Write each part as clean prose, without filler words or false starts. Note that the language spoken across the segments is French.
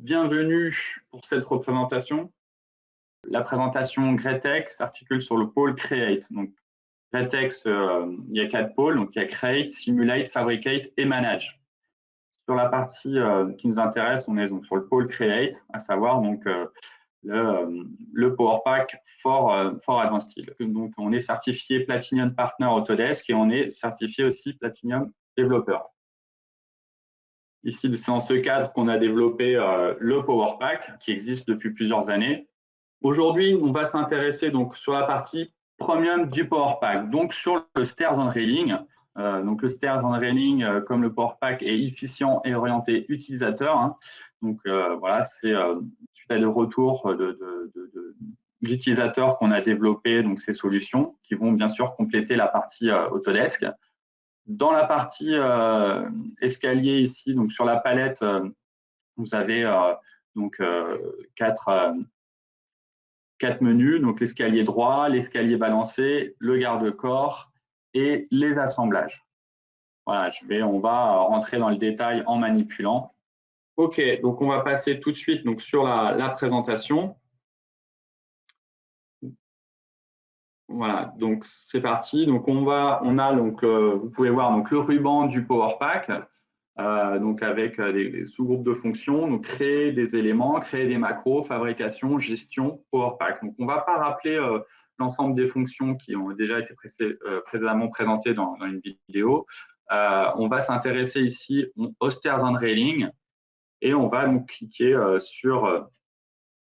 bienvenue pour cette représentation. La présentation GRETEC s'articule sur le pôle Create. Donc, GRETEC, il y a 4 pôles. Donc, il y a Create, Simulate, Fabricate et Manage. Sur la partie qui nous intéresse, on est donc sur le pôle Create, à savoir donc, le PowerPack for Advanced Steel. Donc, on est certifié Platinum Partner Autodesk et on est certifié aussi Platinum Developer. Ici, c'est dans ce cadre qu'on a développé le PowerPack qui existe depuis plusieurs années. Aujourd'hui, on va s'intéresser donc sur la partie premium du PowerPack, donc sur le Stairs and Railing. Donc le Stairs and Railing, comme le PowerPack, est efficient et orienté utilisateur. Hein. Donc voilà, c'est suite à des retours d'utilisateurs qu'on a développé donc ces solutions qui vont bien sûr compléter la partie Autodesk. Dans la partie escalier ici, donc sur la palette, vous avez donc quatre menus, donc l'escalier droit, l'escalier balancé, le garde-corps et les assemblages. Voilà, on va rentrer dans le détail en manipulant. OK, donc on va passer tout de suite donc, sur la présentation. Voilà, donc c'est parti. Donc on a donc vous pouvez voir donc le ruban du PowerPack, donc avec des sous-groupes de fonctions, donc créer des éléments, créer des macros, fabrication, gestion, PowerPack. Donc on ne va pas rappeler l'ensemble des fonctions qui ont déjà été précédemment présentées dans une vidéo. On va s'intéresser ici au Stairs and Railing et on va donc cliquer sur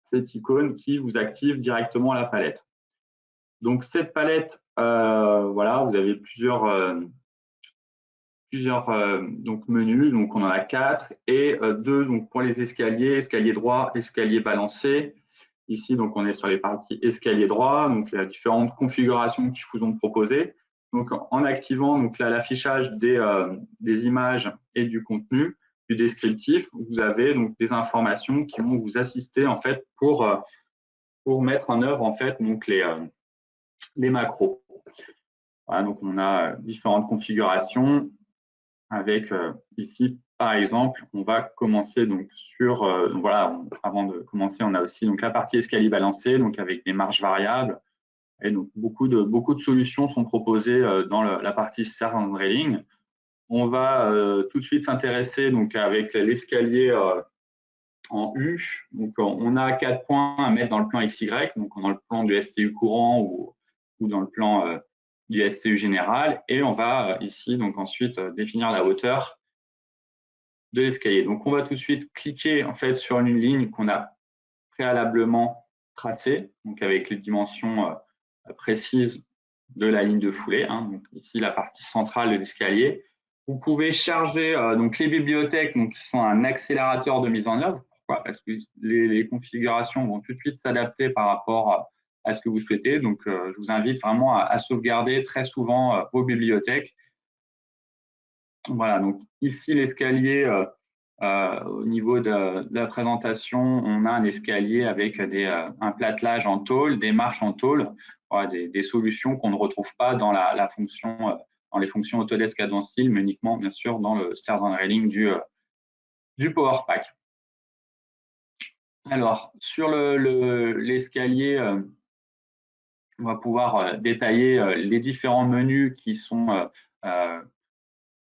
cette icône qui vous active directement la palette. Donc cette palette, voilà, vous avez plusieurs donc menus, donc on en a 4 et 2 donc pour les escaliers, escalier droit, escalier balancé. Ici donc on est sur les parties escalier droit, donc il y a différentes configurations qui vous ont proposées. Donc en activant donc là l'affichage des images et du contenu, du descriptif, vous avez donc des informations qui vont vous assister en fait pour mettre en œuvre en fait donc les macros. Voilà, donc on a différentes configurations avec ici par exemple on va commencer donc sur donc voilà, avant de commencer on a aussi donc la partie escalier balancé donc avec des marges variables et donc beaucoup de solutions sont proposées dans la partie Stairs and Railing. On va tout de suite s'intéresser donc avec l'escalier en U. Donc on a 4 points à mettre dans le plan XY, donc dans le plan du SCU courant ou dans le plan du SCU général, et on va ici donc ensuite définir la hauteur de l'escalier. Donc on va tout de suite cliquer en fait sur une ligne qu'on a préalablement tracée, donc avec les dimensions précises de la ligne de foulée. Hein, donc ici la partie centrale de l'escalier. Vous pouvez charger donc les bibliothèques donc, qui sont un accélérateur de mise en œuvre. Pourquoi? Parce que les configurations vont tout de suite s'adapter par rapport à ce que vous souhaitez. Donc, je vous invite vraiment à sauvegarder très souvent vos bibliothèques. Voilà, donc ici l'escalier, au niveau de la présentation, on a un escalier avec un platelage en tôle, des marches en tôle, voilà, des solutions qu'on ne retrouve pas dans la fonction dans les fonctions Autodesk Advanced Steel, mais uniquement, bien sûr, dans le Stairs and Railing du PowerPack. Alors, sur l'escalier, on va pouvoir détailler les différents menus qui sont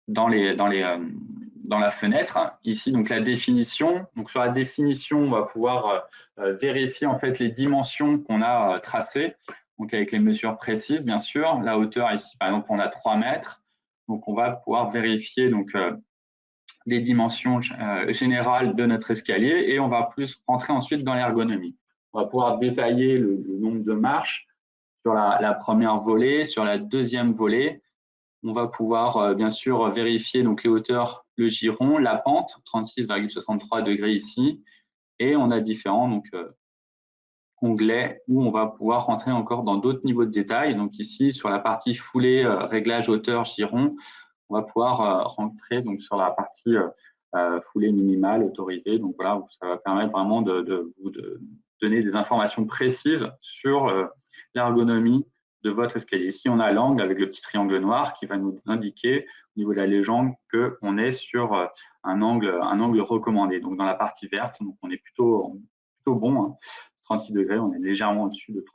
dans la fenêtre. Ici, donc la définition. Donc, sur la définition, on va pouvoir vérifier en fait les dimensions qu'on a tracées. Donc, avec les mesures précises, bien sûr. La hauteur, ici, par exemple, on a 3 mètres. Donc, on va pouvoir vérifier donc, les dimensions générales de notre escalier et on va plus rentrer ensuite dans l'ergonomie. On va pouvoir détailler le nombre de marches sur la première volée, sur la deuxième volée. On va pouvoir, bien sûr, vérifier donc, les hauteurs, le giron, la pente, 36,63 degrés ici. Et on a différents donc, onglets où on va pouvoir rentrer encore dans d'autres niveaux de détail. Donc ici, sur la partie foulée, réglage hauteur, giron, on va pouvoir rentrer donc, sur la partie foulée minimale autorisée. Donc voilà, ça va permettre vraiment de vous donner des informations précises sur l'ergonomie de votre escalier. Ici, on a l'angle avec le petit triangle noir qui va nous indiquer au niveau de la légende qu'on est sur un angle recommandé. Donc dans la partie verte, donc on est plutôt bon, hein. 36 degrés, on est légèrement au-dessus de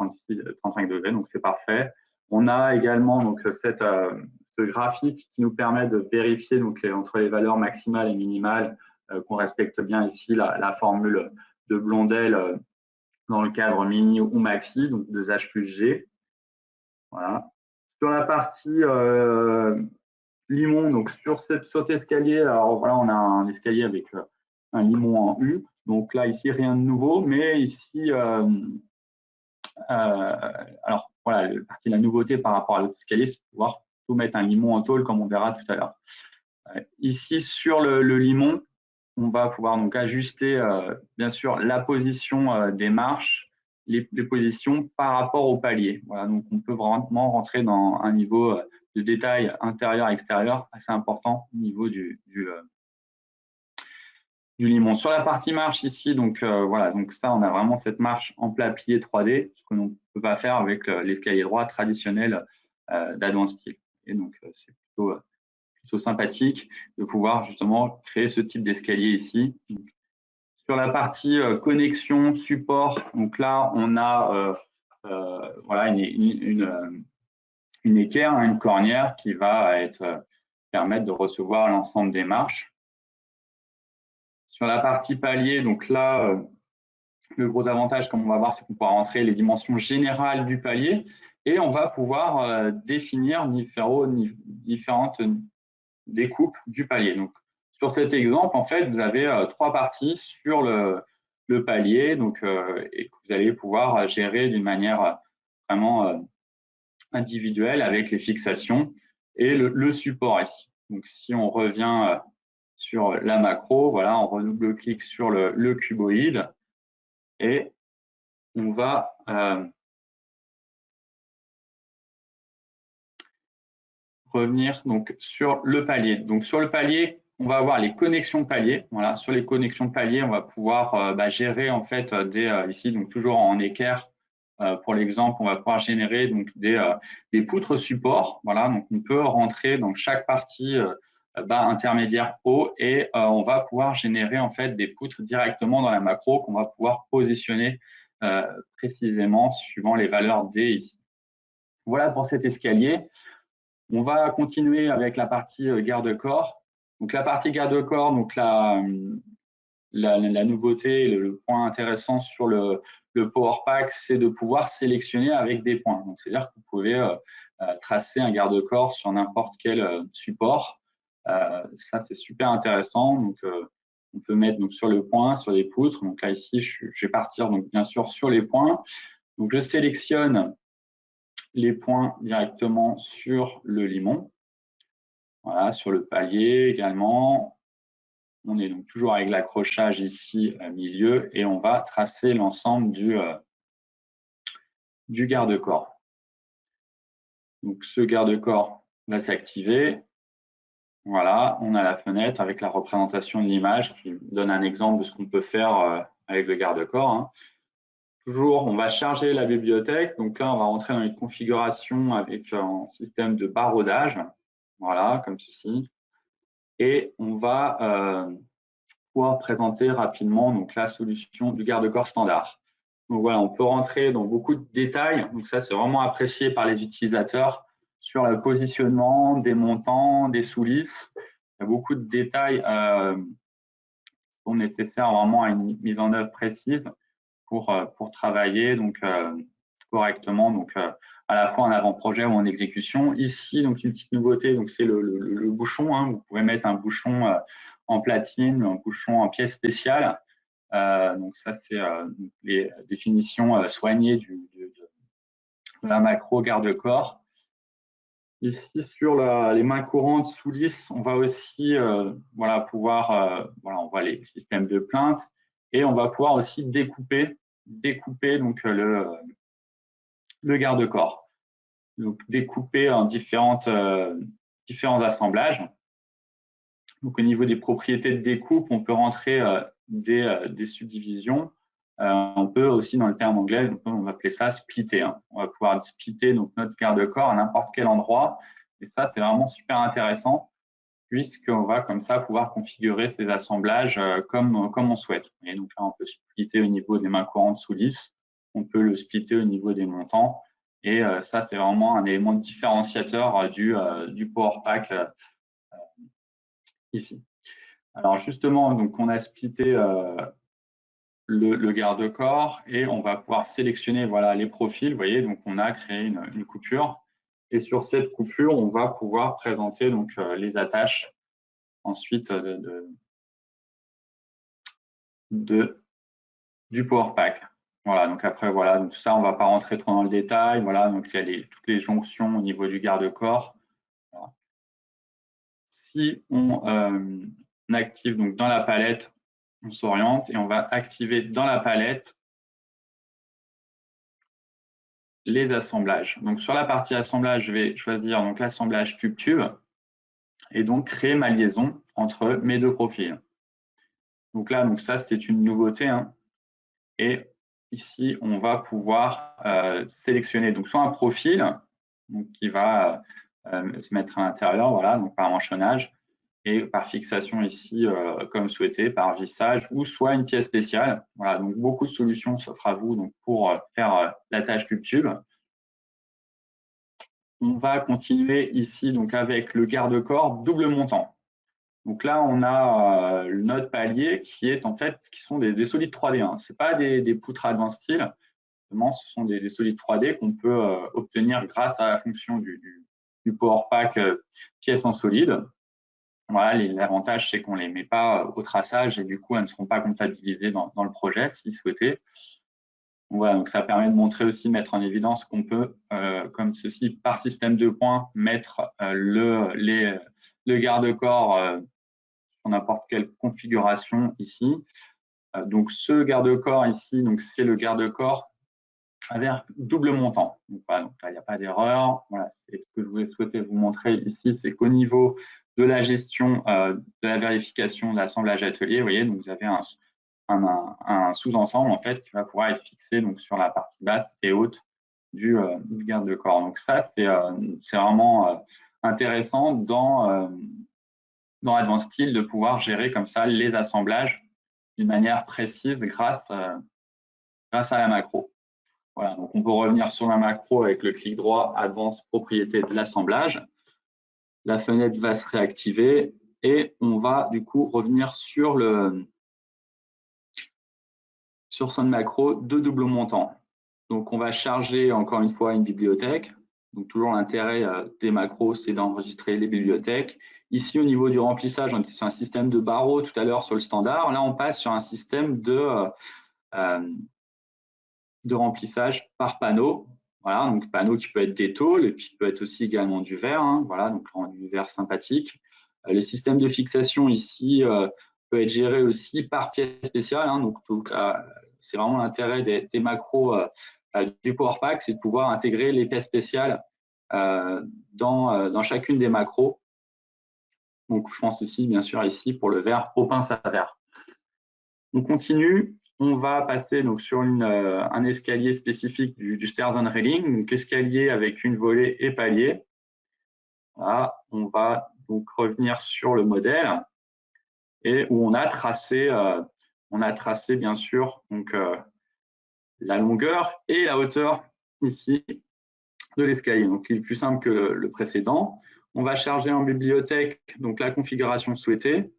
35 degrés, donc c'est parfait. On a également donc ce graphique qui nous permet de vérifier donc entre les valeurs maximales et minimales qu'on respecte bien ici la formule de Blondel dans le cadre mini ou maxi, donc 2H plus G. Voilà. Sur la partie limon, donc sur cet escalier, alors voilà, on a un escalier avec un limon en U. Donc là, ici, rien de nouveau, mais ici, alors voilà, la nouveauté par rapport à l'autre escalier, c'est de pouvoir tout mettre un limon en tôle, comme on verra tout à l'heure. Ici, sur le limon, on va pouvoir donc ajuster, bien sûr, la position des marches, les positions par rapport au palier. Voilà, donc on peut vraiment rentrer dans un niveau de détail intérieur-extérieur assez important au niveau du limon. Sur la partie marche ici, donc voilà, donc ça, on a vraiment cette marche en plat plié 3D, ce que l'on ne peut pas faire avec l'escalier droit traditionnel d'Advanced Steel. Et donc, c'est plutôt sympathique de pouvoir justement créer ce type d'escalier ici. Donc, sur la partie connexion, support, donc là, on a voilà, une équerre, une cornière qui va permettre de recevoir l'ensemble des marches. Sur la partie palier, donc là, le gros avantage, comme on va voir, c'est qu'on pourra rentrer les dimensions générales du palier et on va pouvoir définir différentes découpes du palier. Donc, sur cet exemple, en fait, vous avez 3 parties sur le palier donc, et que vous allez pouvoir gérer d'une manière vraiment individuelle avec les fixations et le support ici. Donc, si on revient sur la macro, voilà, on redouble-clique sur le cuboïde et on va revenir donc sur le palier. Donc sur le palier, on va avoir les connexions palier. Voilà, sur les connexions palier, on va pouvoir gérer en fait ici donc toujours en équerre. Pour l'exemple, on va pouvoir générer donc des poutres support. Voilà, donc on peut rentrer dans chaque partie bas, intermédiaire, haut et on va pouvoir générer en fait des poutres directement dans la macro qu'on va pouvoir positionner précisément suivant les valeurs D ici. Voilà pour cet escalier. On va continuer avec la partie garde-corps. Donc la partie garde-corps, donc la nouveauté, le point intéressant sur le Power Pack, c'est de pouvoir sélectionner avec des points. Donc c'est-à-dire que vous pouvez tracer un garde-corps sur n'importe quel support. Ça c'est super intéressant. Donc on peut mettre donc sur le point, sur les poutres. Donc là ici, je vais partir donc bien sûr sur les points. Donc je sélectionne les points directement sur le limon. Voilà, sur le palier également. On est donc toujours avec l'accrochage ici à milieu et on va tracer l'ensemble du garde-corps. Donc ce garde-corps va s'activer. Voilà, on a la fenêtre avec la représentation de l'image qui donne un exemple de ce qu'on peut faire avec le garde-corps, hein. Toujours, on va charger la bibliothèque. Donc là, on va rentrer dans les configurations avec un système de barodage. Voilà, comme ceci. Et on va pouvoir présenter rapidement donc, la solution du garde-corps standard. Donc voilà, on peut rentrer dans beaucoup de détails. Donc ça, c'est vraiment apprécié par les utilisateurs sur le positionnement des montants, des sous-lisses. Il y a beaucoup de détails qui sont nécessaires vraiment à une mise en œuvre précise pour travailler donc, correctement, donc à la fois en avant-projet ou en exécution. Ici, donc une petite nouveauté, donc c'est le bouchon, hein. Vous pouvez mettre un bouchon en platine, un bouchon en pièce spéciale. Donc ça, c'est les définitions soignées de la macro garde-corps. Ici, sur les mains courantes sous lisse, on va aussi voilà, pouvoir, voilà, on voit les systèmes de plainte et on va pouvoir aussi découper donc le garde-corps. Donc découper en différents assemblages. Donc au niveau des propriétés de découpe, on peut rentrer des subdivisions. On peut aussi, dans le terme anglais, on va appeler ça splitter, hein. On va pouvoir splitter donc notre garde-corps à n'importe quel endroit. Et ça, c'est vraiment super intéressant. puisqu'on va comme ça pouvoir configurer ces assemblages comme on souhaite. Et donc là, on peut splitter au niveau des mains courantes sous lisse, on peut le splitter au niveau des montants, et ça, c'est vraiment un élément différenciateur du Power Pack ici. Alors justement, donc on a splitté le garde-corps et on va pouvoir sélectionner voilà, les profils. Vous voyez, donc on a créé une coupure. Et sur cette coupure, on va pouvoir présenter donc, les attaches ensuite du Power Pack. Voilà, donc après, voilà, donc ça, on ne va pas rentrer trop dans le détail. Voilà, donc il y a toutes les jonctions au niveau du garde-corps. Voilà. Si on active donc dans la palette, on s'oriente et on va activer dans la palette les assemblages. Donc sur la partie assemblage, je vais choisir donc l'assemblage tube-tube et donc créer ma liaison entre mes deux profils. Donc là, donc ça c'est une nouveauté, hein. Et ici on va pouvoir sélectionner donc soit un profil donc, qui va se mettre à l'intérieur, voilà, donc par manchonnage et par fixation ici comme souhaité, par vissage ou soit une pièce spéciale. Voilà, donc beaucoup de solutions s'offrent à vous donc pour faire la tâche tube-tube. On va continuer ici donc avec le garde-corps double montant. Donc là, on a notre palier qui est en fait qui sont des solides 3D. Hein. Ce n'est pas des poutres advanced style. Ce sont des solides 3D qu'on peut obtenir grâce à la fonction du Power Pack pièces en solide. Voilà, l'avantage, c'est qu'on ne les met pas au traçage et du coup, elles ne seront pas comptabilisées dans le projet si souhaité. Voilà, donc ça permet de montrer aussi, mettre en évidence qu'on peut, comme ceci, par système de points, mettre le garde-corps sur n'importe quelle configuration ici. Donc ce garde-corps ici, donc c'est le garde-corps avec double montant. Donc, voilà, donc là, il n'y a pas d'erreur. Voilà, c'est ce que je voulais souhaiter vous montrer ici, c'est qu'au niveau de la gestion de la vérification de l'assemblage atelier, vous voyez, donc vous avez un sous-ensemble en fait qui va pouvoir être fixé donc sur la partie basse et haute du garde-corps. Donc ça, c'est vraiment intéressant dans Advanced Style de pouvoir gérer comme ça les assemblages d'une manière précise grâce à la macro. Voilà, donc on peut revenir sur la macro avec le clic droit, Advanced propriété de l'assemblage. La fenêtre va se réactiver et on va du coup revenir sur son macro de double montant. Donc on va charger encore une fois une bibliothèque. Donc toujours l'intérêt des macros, c'est d'enregistrer les bibliothèques. Ici, au niveau du remplissage, on était sur un système de barreaux tout à l'heure sur le standard. Là, on passe sur un système de remplissage par panneau. Voilà, donc panneau qui peut être des tôles et puis qui peut être aussi également du verre. Hein, voilà, donc du verre sympathique. Le système de fixation ici peut être géré aussi par pièce spéciale. Hein, donc c'est vraiment l'intérêt des macros du Power Pack, c'est de pouvoir intégrer les pièces spéciales dans chacune des macros. Donc je pense aussi bien sûr ici pour le verre au pince à verre. On continue. On va passer donc sur un escalier spécifique du stairs on railing, donc escalier avec une volée et palier. Voilà, on va donc revenir sur le modèle et où on a tracé bien sûr donc la longueur et la hauteur ici de l'escalier. Donc il est plus simple que le précédent. On va charger en bibliothèque donc la configuration souhaitée.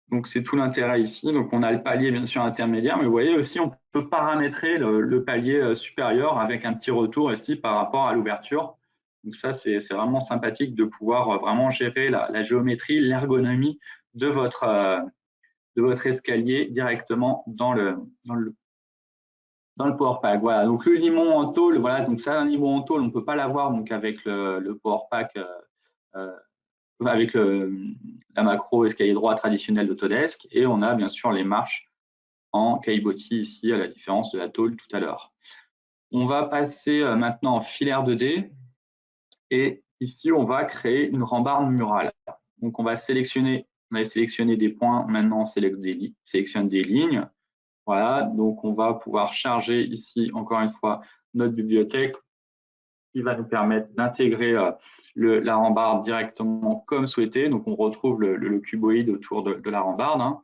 Donc, c'est tout l'intérêt ici. Donc, on a le palier, bien sûr, intermédiaire, mais vous voyez aussi, on peut paramétrer le palier supérieur avec un petit retour ici par rapport à l'ouverture. Donc, ça, c'est vraiment sympathique de pouvoir vraiment gérer la géométrie, l'ergonomie de votre escalier directement dans le Power Pack. Voilà, donc le limon en tôle, voilà, donc ça, un limon en tôle, on ne peut pas l'avoir donc avec le Power Pack avec la macro escalier droit traditionnel d'Autodesk et on a bien sûr les marches en caillebotis ici à la différence de la tôle tout à l'heure. On va passer maintenant en filaire 2D et ici on va créer une rambarde murale. Donc on va sélectionner des points, maintenant on sélectionne des lignes. Voilà, donc on va pouvoir charger ici encore une fois notre bibliothèque qui va nous permettre d'intégrer la rambarde directement comme souhaité. Donc, on retrouve le cuboïde autour de la rambarde, hein.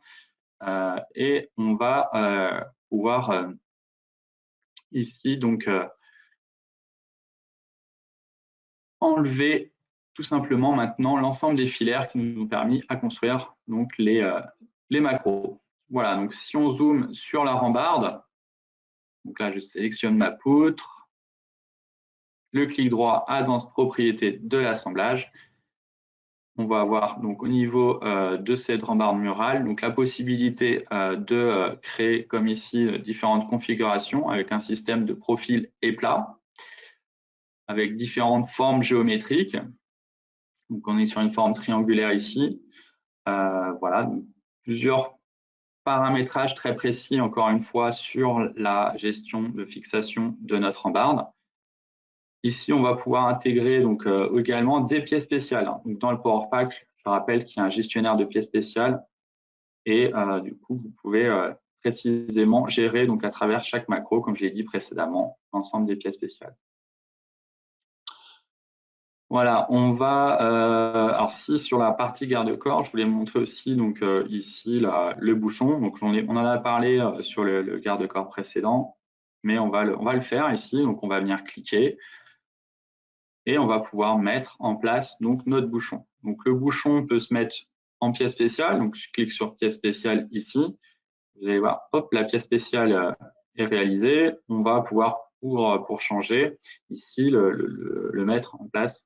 Et on va pouvoir ici donc enlever tout simplement maintenant l'ensemble des filaires qui nous ont permis à construire donc les macros. Voilà, donc si on zoome sur la rambarde, donc là je sélectionne ma poutre, le clic droit Advanced propriétés de l'assemblage. On va avoir donc au niveau de cette rambarde murale donc la possibilité de créer comme ici différentes configurations avec un système de profil et plat avec différentes formes géométriques. Donc on est sur une forme triangulaire ici. Voilà, donc plusieurs paramétrages très précis encore une fois sur la gestion de fixation de notre rambarde. Ici, on va pouvoir intégrer donc également des pièces spéciales. Donc, dans le Power Pack, je rappelle qu'il y a un gestionnaire de pièces spéciales et du coup, vous pouvez précisément gérer donc à travers chaque macro, comme je l'ai dit précédemment, l'ensemble des pièces spéciales. Voilà, on va. Alors, si sur la partie garde-corps, je voulais montrer aussi donc ici le bouchon. Donc, on en a parlé sur le garde-corps précédent, mais on va le faire ici. Donc, on va venir cliquer. Et on va pouvoir mettre en place donc notre bouchon. Donc le bouchon peut se mettre en pièce spéciale, donc je clique sur pièce spéciale ici. Vous allez voir, hop, la pièce spéciale est réalisée. On va pouvoir, pour changer, ici le mettre en place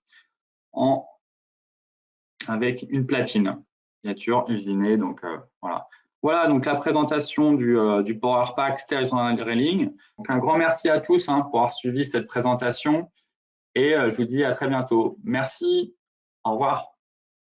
avec une platine, miniature usinée. Donc voilà. Voilà donc la présentation du Power Pack Stairs on Railing. Donc un grand merci à tous pour avoir suivi cette présentation. Et je vous dis à très bientôt. Merci. Au revoir.